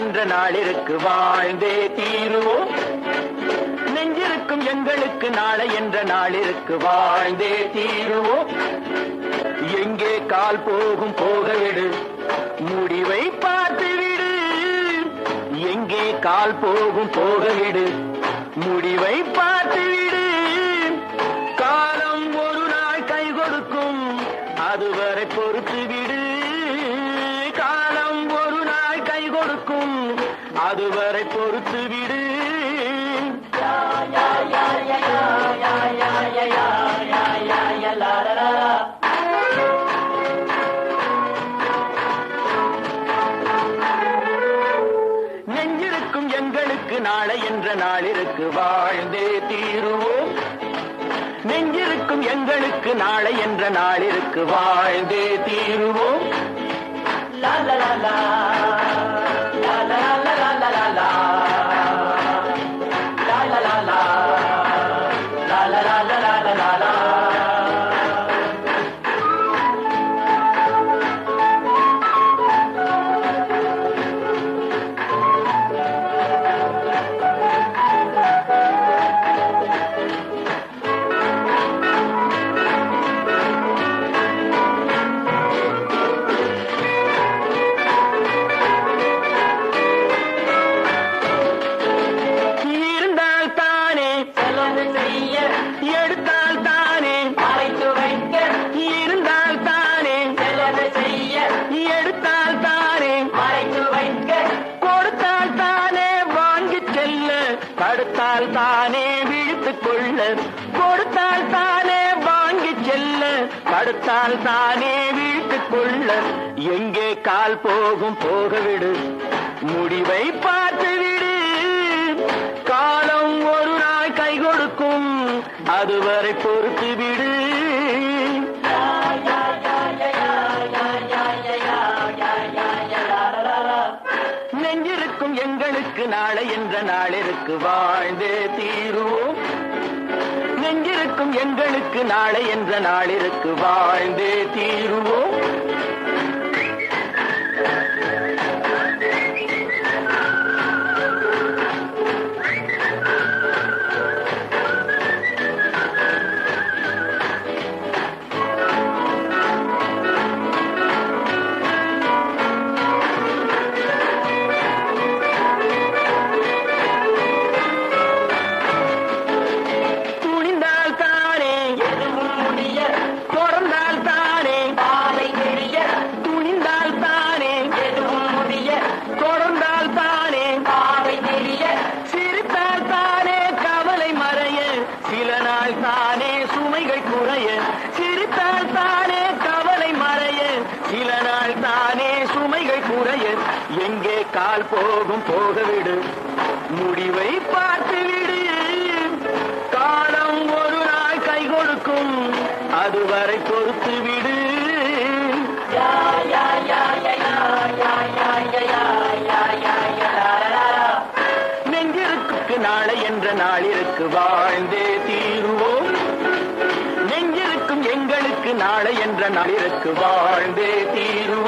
என்ற நாளிற்கு வாழ்ந்தே தீருவோம். நெஞ்சிருக்கும் எங்களுக்கு நாளை என்ற நாளிற்கு வாழ்ந்தே தீருவோம். எங்கே கால் போகும் போகவிடு, முடிவை பார்த்துவிடு. எங்கே கால் போகும் போகவிடு, முடிவை பார்த்துவிடு. காலம் ஒரு நாள் கை கொடுக்கும், அதுவரை பொறுத்து விடு. காலம் ஒரு நாள் கை கொடுக்கும், அதுவரை பொறுத்து விடு. நெஞ்சிருக்கும் எங்களுக்கு நாளை என்ற நாளிற்கு வாழ்ந்தே தீருவோம். நெஞ்சிருக்கும் எங்களுக்கு நாளை என்ற நாளிற்கு வாழ்ந்தே தீருவோம். லா லா லா லா லா லா லா லா லா லா லா லா லா லா லா லா லா லா லா. எடுத்தால் தானே மறைத்து வைக்க, இருந்தால் தானே செலவு செய்ய. எடுத்தால் தானே மறைத்து வைக்க, கொடுத்தால் தானே வாங்கி செல்ல. தடுத்தால் தானே விழித்துக் கொள்ள. கொடுத்தால் தானே வாங்கி செல்ல, தடுத்தால் தானே விழித்துக் கொள்ள. எங்கே கால் போகும் போகவிடு, முடிவை பார்த்துவிடு. காலம் ஒரு நாள் கை கொடுக்கும், அதுவரை பொறுத்து விடு. நெஞ்சிருக்கும் எங்களுக்கு நாளை என்ற நாளிற்கு வாழ்ந்தே தீருவோம். நெஞ்சிருக்கும் எங்களுக்கு நாளை என்ற நாளிற்கு வாழ்ந்தே தீருவோம். தானே சுமைகள் குறைய, சிரித்தால் தானே கவலை மறைய. சில நாள் தானே சுமைகள் குறைய. எங்கே கால் போகும் போகவிடு, முடிவை பார்த்துவிடு. காலம் ஒரு நாள் கை கொடுக்கும், அதுவரை பொறுத்து விடு. நெஞ்சிருக்கு நாளை என்ற நாளிற்கு வாழ்ந்தே தீருவோம். நெஞ்சிருக்கும் எங்களுக்கு நாளை என்ற நாளிற்கு வாழ்ந்தே தீருவோம்.